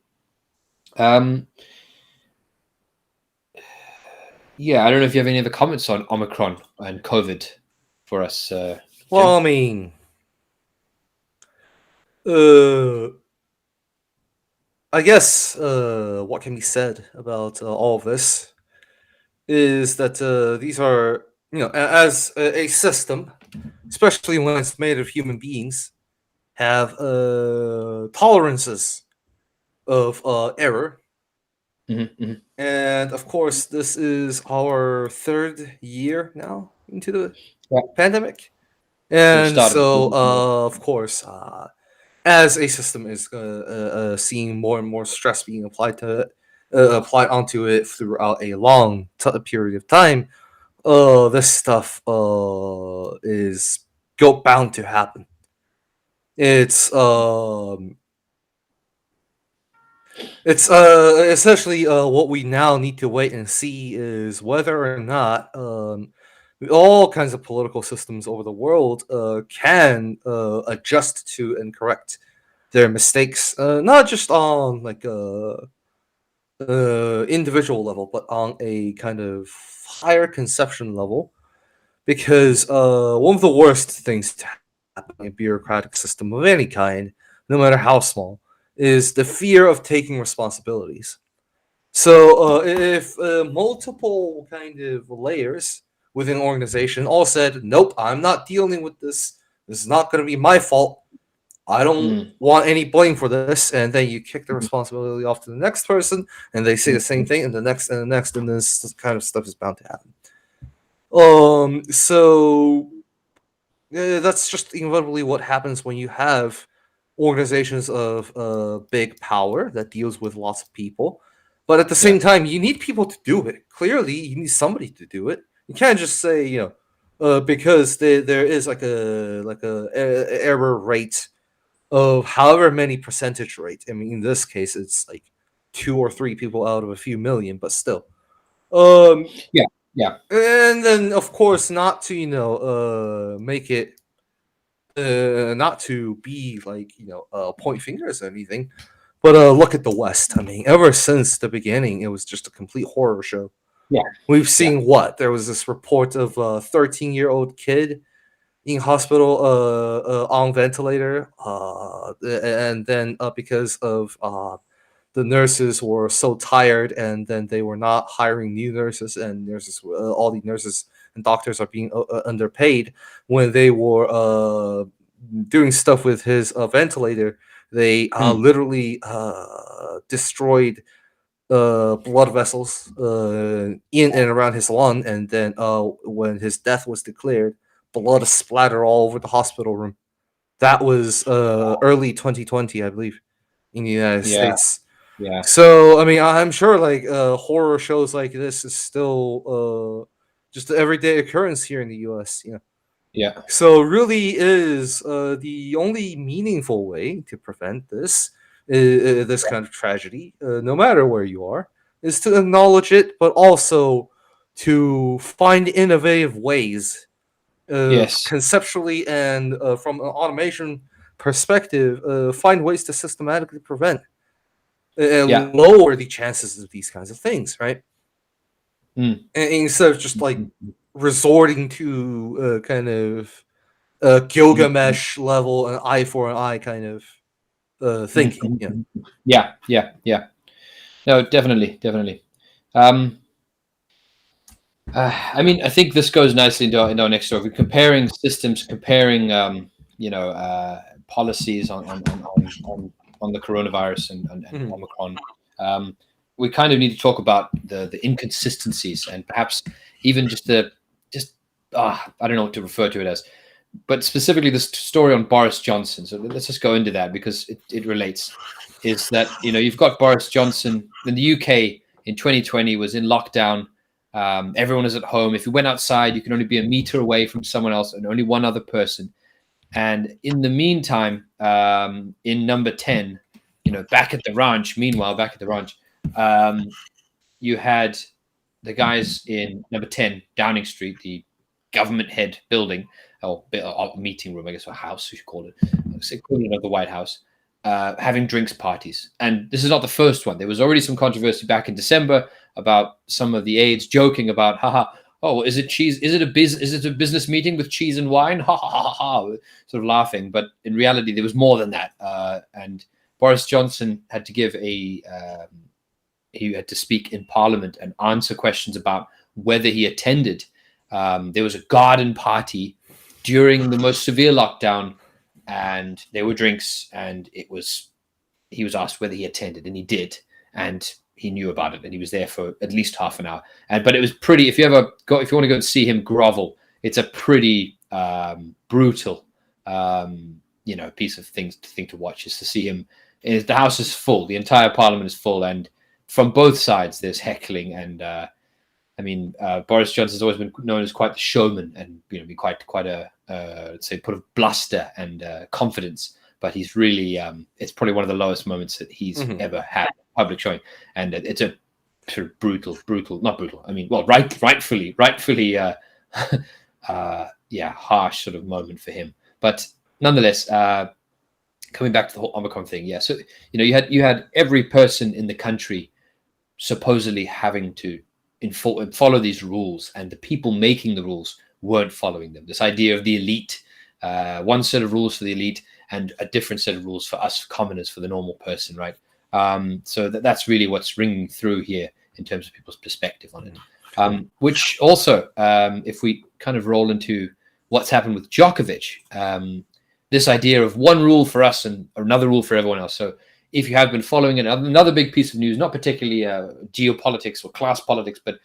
Yeah, I don't know if you have any other comments on Omicron and COVID for us. Well, I mean, I guess what can be said about all of this is that these are, as a system, especially when it's made of human beings, have tolerances of error. Mm-hmm, mm-hmm. And of course, this is our third year now into the pandemic. And so, of course, as a system is seeing more and more stress being applied onto it throughout a long period of time, this stuff is bound to happen. It's essentially what we now need to wait and see is whether or not all kinds of political systems over the world can adjust to and correct their mistakes, not just on like individual level, but on a kind of higher conception level. Because one of the worst things to happen in a bureaucratic system of any kind, no matter how small, is the fear of taking responsibilities. So if multiple kind of layers within an organization all said, nope, I'm not dealing with this. This is not going to be my fault. I don't want any blame for this. And then you kick the responsibility off to the next person, and they say the same thing, and the next, and the next, and this kind of stuff is bound to happen. So that's just inevitably what happens when you have organizations of big power that deals with lots of people. But at the same time, you need people to do it. Clearly, you need somebody to do it. You can't just say, because there is like a error rate of however many percentage rate. I mean, in this case, it's like 2 or 3 people out of a few million, but still. Yeah. And then, of course, not to make it not to be like point fingers or anything, but look at the West. I mean, ever since the beginning, it was just a complete horror show. Yeah, we've seen what there was this report of a 13-year-old kid in hospital on ventilator, and then because of the nurses were so tired, and then they were not hiring new nurses, and all the nurses and doctors are being underpaid. When they were doing stuff with his ventilator, they literally destroyed blood vessels in and around his lung, and then when his death was declared, blood splattered all over the hospital room. That was early 2020, I believe, in the United States. Yeah. So I mean, I'm sure like horror shows like this is still just an everyday occurrence here in the U.S. Yeah. So really is the only meaningful way to prevent this kind of tragedy, no matter where you are, is to acknowledge it, but also to find innovative ways, conceptually and from an automation perspective, find ways to systematically prevent and lower the chances of these kinds of things, right? and instead of just like resorting to kind of Gilgamesh level, an eye for an eye kind of thinking. Yeah. No, definitely. I mean, I think this goes nicely into our next story. We're comparing systems, comparing policies on the coronavirus and Omicron. We kind of need to talk about the inconsistencies and perhaps even just I don't know what to refer to it as, but specifically this story on Boris Johnson. So let's just go into that because it relates. Is that you've got Boris Johnson in the UK in 2020 was in lockdown. Everyone is at home. If you went outside, you can only be a meter away from someone else and only one other person. And in the meantime, in number 10, back at the ranch, you had the guys in number 10, Downing Street, the government head building, or meeting room, I guess, or house, you should call it. It's equivalent of the White House, having drinks parties. And this is not the first one. There was already some controversy back in December about some of the aides joking about, is it cheese? Is it a business meeting with cheese and wine? Ha ha ha ha, sort of laughing. But in reality, there was more than that. And Boris Johnson had to give he had to speak in Parliament and answer questions about whether he attended. There was a garden party during the most severe lockdown, and there were drinks, and he was asked whether he attended, and he did, and he knew about it, and he was there for at least half an hour. But it was pretty. If you want to go and see him grovel, it's a pretty brutal, piece of thing to watch. Is to see him. The house is full. The entire Parliament is full, and from both sides there's heckling. And Boris Johnson's always been known as quite the showman, and be quite a let's say put of bluster and confidence. But he's really it's probably one of the lowest moments that he's ever had public showing, and it's a sort of brutal, not brutal. I mean, well, rightfully, harsh sort of moment for him. But nonetheless, coming back to the whole Omicron thing, yeah. So you had every person in the country supposedly having to follow these rules, and the people making the rules weren't following them. This idea of the elite, one set of rules for the elite, and a different set of rules for us commoners, for the normal person, right? So that's really what's ringing through here in terms of people's perspective on it. Which also, if we kind of roll into what's happened with Djokovic, this idea of one rule for us and another rule for everyone else. So if you have been following another big piece of news, not particularly geopolitics or class politics, but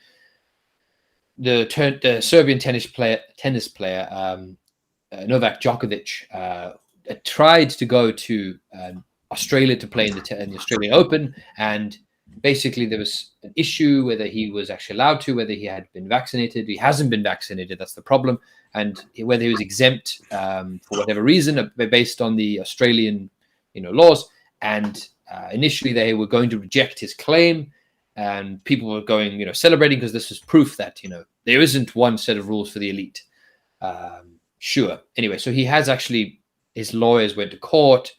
the Serbian tennis player Novak Djokovic tried to go to Australia to play in the Australian Open, and basically there was an issue whether he was actually allowed to, whether he had been vaccinated. He hasn't been vaccinated, that's the problem, and whether he was exempt for whatever reason based on the Australian laws. And initially they were going to reject his claim, and people were going celebrating because this was proof that there isn't one set of rules for the elite. Sure. Anyway, so he has actually, his lawyers went to court,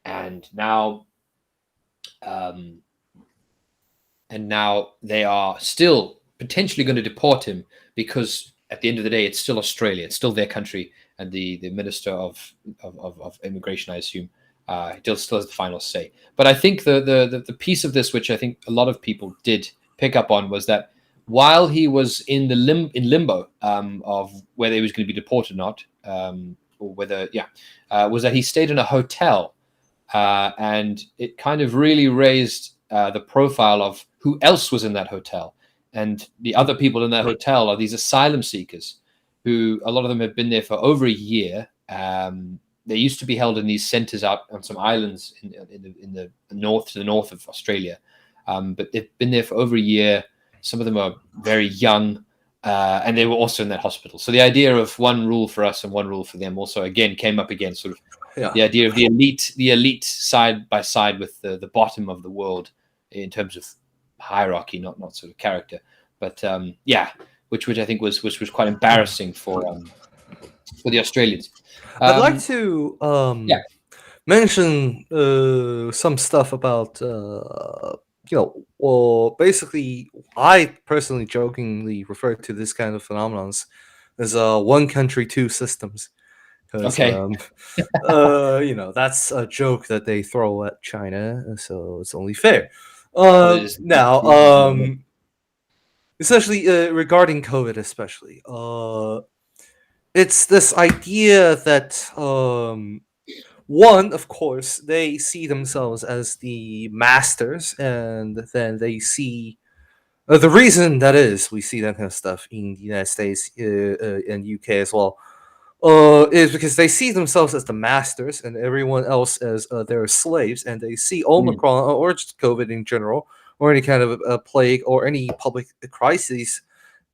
and now they are still potentially going to deport him, because at the end of the day, it's still Australia, it's still their country, and the Minister of Immigration, I assume, still has the final say. But I think the piece of this, which I think a lot of people did pick up on, was that while he was in limbo of whether he was going to be deported or not, or whether was that he stayed in a hotel, and it kind of really raised the profile of who else was in that hotel. And the other people in that hotel are these asylum seekers, who a lot of them have been there for over a year. They used to be held in these centres out on some islands in the north, to the north of Australia, but they've been there for over a year. Some of them are very young, and they were also in that hospital. So the idea of one rule for us and one rule for them also again came up again, sort of the idea of the elite side by side with the bottom of the world in terms of hierarchy, not sort of character. But which I think was quite embarrassing for the Australians. I'd like to mention some stuff about basically, I personally jokingly refer to this kind of phenomenons as one country, two systems. Because, Okay. that's a joke that they throw at China, so it's only fair. Now, essentially, regarding COVID, especially, it's this idea that one, of course, they see themselves as the masters, and then they see the reason that is we see that kind of stuff in the United States and UK as well. Is because they see themselves as the masters and everyone else as their slaves, and they see Omicron or just COVID in general, or any kind of a plague or any public crises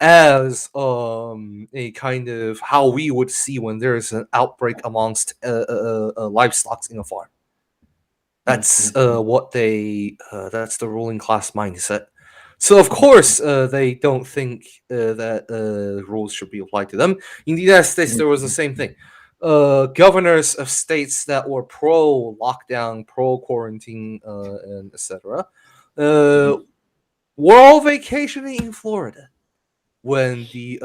as a kind of how we would see when there is an outbreak amongst livestock in a farm. That's what that's the ruling class mindset. So of course they don't think that rules should be applied to them. In the United States, there was the same thing. Governors of states that were pro lockdown, pro quarantine, and etc. Were all vacationing in Florida when the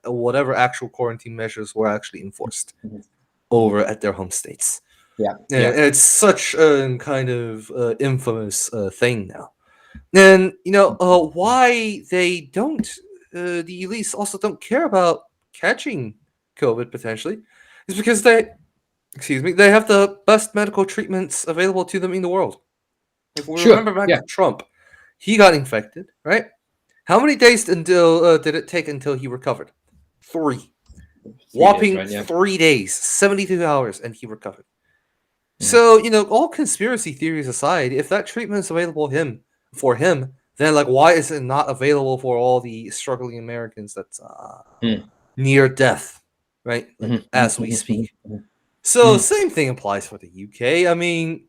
whatever actual quarantine measures were actually enforced over at their home states. Yeah. It's such a kind of infamous thing now. And why they don't, the elites also don't care about catching COVID potentially, is because they have the best medical treatments available to them in the world. If we remember back to Trump, he got infected, right? How many days until did it take until he recovered? 3. Whopping days, right? 3 days, 72 hours, and he recovered. So, all conspiracy theories aside, if that treatment is available for him, then why is it not available for all the struggling Americans that's near death, right? As we speak. So same thing applies for the UK. I mean,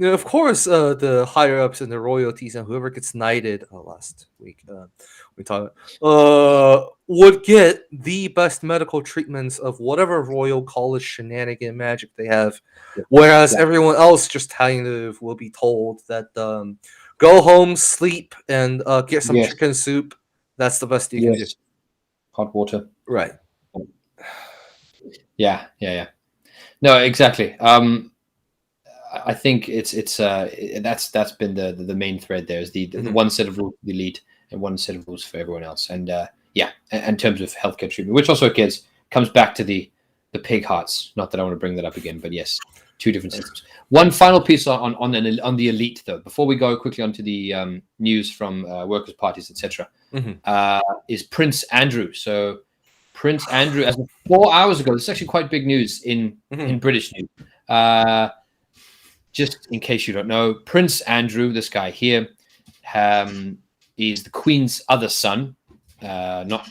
of course, the higher ups and the royalties and whoever gets knighted last week, we talked would get the best medical treatments of whatever royal college shenanigan magic they have, whereas everyone else just kind of will be told that go home, sleep, and get some chicken soup. That's the best you can do. Hot water. Right. Yeah. No, exactly. I think it's that's been the main thread there is the one set of rules for the elite and one set of rules for everyone else. And in terms of healthcare treatment, which also comes back to the pig hearts. Not that I want to bring that up again, but yes, 2 different systems. One final piece on the elite, though, before we go quickly onto the news from workers' parties, etc., is Prince Andrew. So Prince Andrew, as of 4 hours ago, this is actually quite big news in British news. Just in case you don't know, Prince Andrew, this guy here, is the Queen's other son, not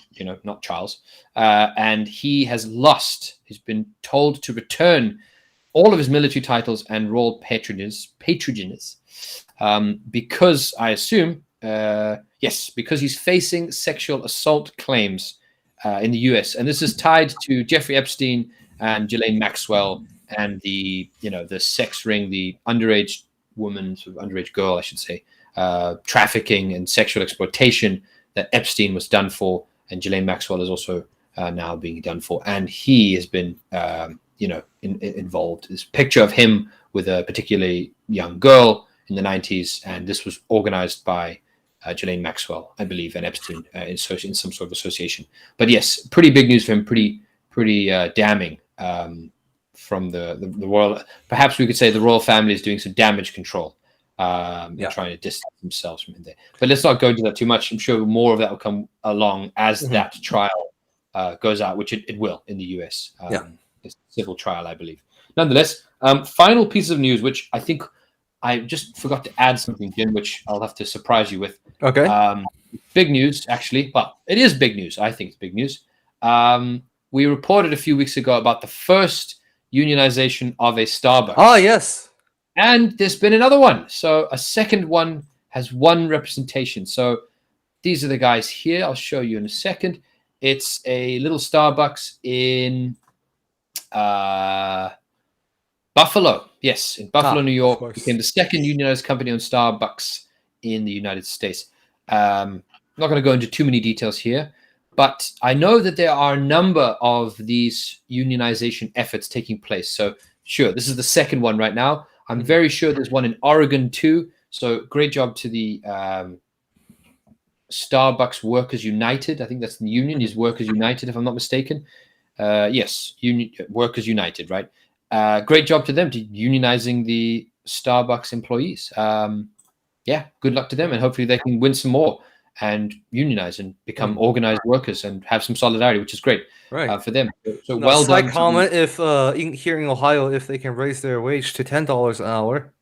Charles, and he has lost. He's been told to return all of his military titles and royal patronages, because I assume, because he's facing sexual assault claims in the US, and this is tied to Jeffrey Epstein and Ghislaine Maxwell and the sex ring, the underage woman, sort of underage girl, I should say, trafficking and sexual exploitation that Epstein was done for, and Ghislaine Maxwell is also now being done for, and he has been involved. This picture of him with a particularly young girl in the 90s, and this was organized by Ghislaine Maxwell, I believe, and Epstein in some sort of association. But yes, pretty big news for him, pretty damning from the royal. Perhaps we could say the royal family is doing some damage control, trying to distance themselves from there. But let's not go into that too much. I'm sure more of that will come along as that trial goes out, which it will in the US. It's a civil trial, I believe. Nonetheless, final piece of news, which I think I just forgot to add something, Jim, which I'll have to surprise you with. Okay. Big news, actually. Well, it is big news. I think it's big news. We reported a few weeks ago about the first unionization of a Starbucks. Ah, yes. And there's been another one. So a second one has one representation. So these are the guys here. I'll show you in a second. It's a little Starbucks in Buffalo. Yes, in Buffalo, New York. Became the second unionized company on Starbucks in the United States. I'm not going to go into too many details here, but I know that there are a number of these unionization efforts taking place. So sure, this is the second one right now. I'm very sure there's one in Oregon too. So great job to the Starbucks Workers United. I think that's the union, is Workers United, if I'm not mistaken. Yes, Workers United, right? Great job to them to unionizing the Starbucks employees. Yeah, good luck to them, and hopefully they can win some more and unionize and become organized workers and have some solidarity, which is great for them. So now, well slight done. Comment: if here in Ohio, if they can raise their wage to $10 an hour,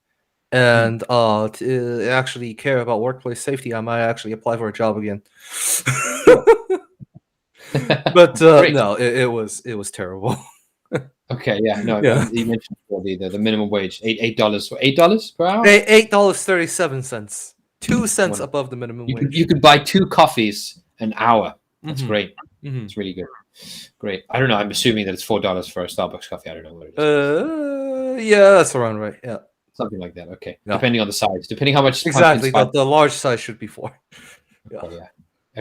and to actually care about workplace safety, I might actually apply for a job again. But no, it was terrible. Okay, yeah, no, Yeah. you mentioned before the minimum wage, $8 per hour. $8.37, 2 cents above the minimum wage. You could buy 2 coffees an hour. That's great. It's really good. Great. I don't know. I'm assuming that it's $4 for a Starbucks coffee. I don't know what it is. Yeah, that's around right. Yeah, something like that. Okay, yeah. Depending on the size, depending how much. Exactly, the large size should be 4. Yeah. Okay, yeah.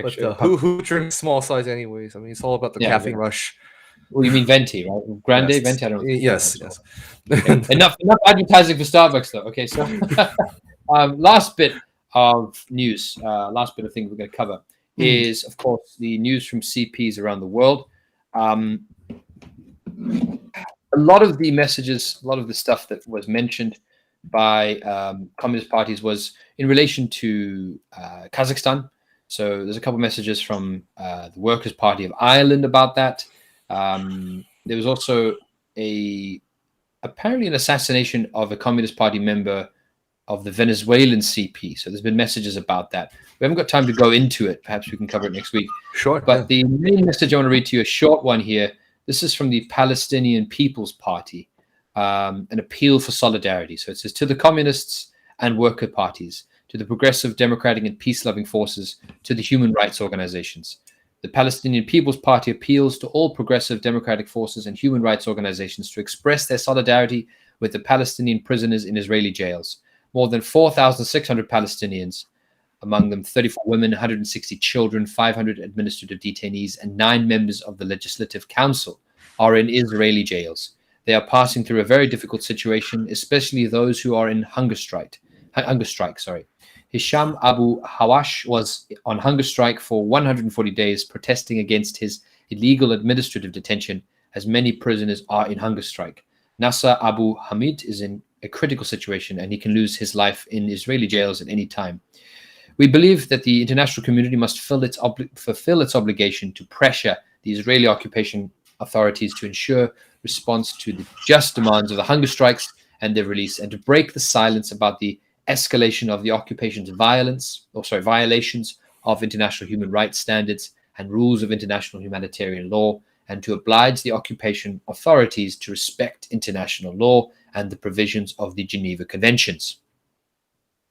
But who drinks small size anyways? I mean, it's all about the caffeine rush. Well, you mean venti, right? Grande, yes. venti. I don't know. Yes. Okay. enough advertising for Starbucks, though. Okay, so last bit of news, last bit of things we're going to cover is, of course, the news from CPs around the world. A lot of the messages, a lot of the stuff that was mentioned by communist parties was in relation to Kazakhstan. So there's a couple of messages from the Workers' Party of Ireland about that. There was also apparently an assassination of a Communist Party member of the Venezuelan CP. So there's been messages about that. We haven't got time to go into it. Perhaps we can cover it next week. Sure. But the main message I want to read to you, a short one here. This is from the Palestinian People's Party, an appeal for solidarity. So it says, to the communists and worker parties, to the progressive, democratic, and peace-loving forces, to the human rights organizations. The Palestinian People's Party appeals to all progressive democratic forces and human rights organizations to express their solidarity with the Palestinian prisoners in Israeli jails. More than 4,600 Palestinians, among them 34 women, 160 children, 500 administrative detainees, and 9 members of the Legislative Council are in Israeli jails. They are passing through a very difficult situation, especially those who are in hunger strike. Hisham Abu Hawash was on hunger strike for 140 days, protesting against his illegal administrative detention, as many prisoners are in hunger strike. Nasser Abu Hamid is in a critical situation, and he can lose his life in Israeli jails at any time. We believe that the international community must fulfill its obligation to pressure the Israeli occupation authorities to ensure response to the just demands of the hunger strikes and their release, and to break the silence about the escalation of the occupation's violations of international human rights standards and rules of international humanitarian law, and to oblige the occupation authorities to respect international law and the provisions of the Geneva Conventions.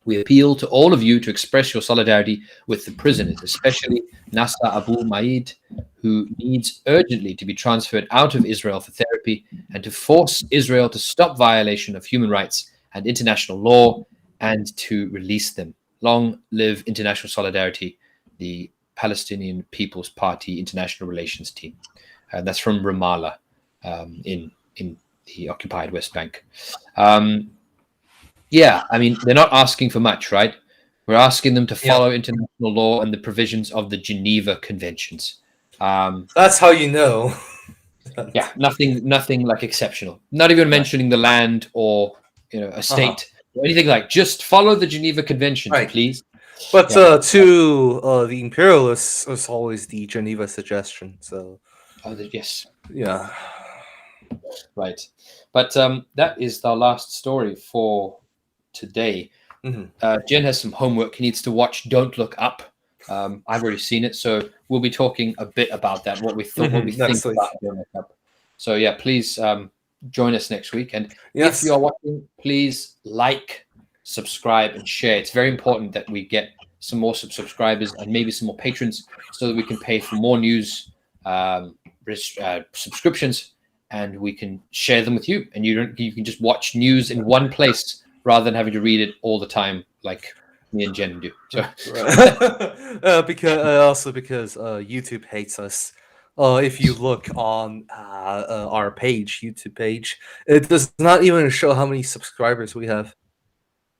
We appeal to all of you to express your solidarity with the prisoners, especially Nasser Abu Maid, who needs urgently to be transferred out of Israel for therapy, and to force Israel to stop violation of human rights and international law, and to release them. Long live international solidarity, the Palestinian People's Party International Relations Team. That's from Ramallah in the occupied West Bank. Yeah, I mean, they're not asking for much, right? We're asking them to follow international law and the provisions of the Geneva Conventions. That's how you know. Yeah, nothing like exceptional. Not even mentioning the land or a state. Anything like, just follow the Geneva Conventions, please. But to the imperialists, it's always the Geneva suggestion. So, yes, yeah, right. But that is the last story for today. Jen has some homework. He needs to watch Don't Look Up. I've already seen it, so we'll be talking a bit about that. What we think about Don't Look Up. So yeah, please. Join us next week, and if you are watching, please like, subscribe, and share. It's very important that we get some more subscribers and maybe some more patrons, so that we can pay for more news subscriptions, and we can share them with you. And you can just watch news in one place rather than having to read it all the time, like me and Jen do. So because YouTube hates us. If you look on our page, YouTube page, it does not even show how many subscribers we have.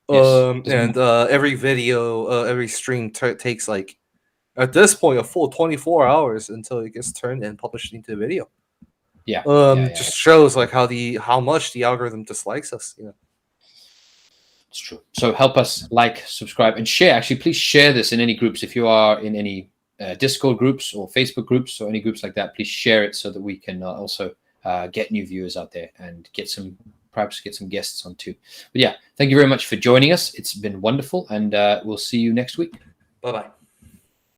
yes, And every video, every stream takes like at this point a full 24 hours until it gets turned and published into video. yeah, Just shows like how much the algorithm dislikes us. it's true. So help us like, subscribe, and share. Actually, please share this in any groups. If you are in any Discord groups or Facebook groups or any groups like that, please share it so that we can also get new viewers out there and perhaps get some guests on too. But yeah, thank you very much for joining us. It's been wonderful, and we'll see you next week. Bye-bye.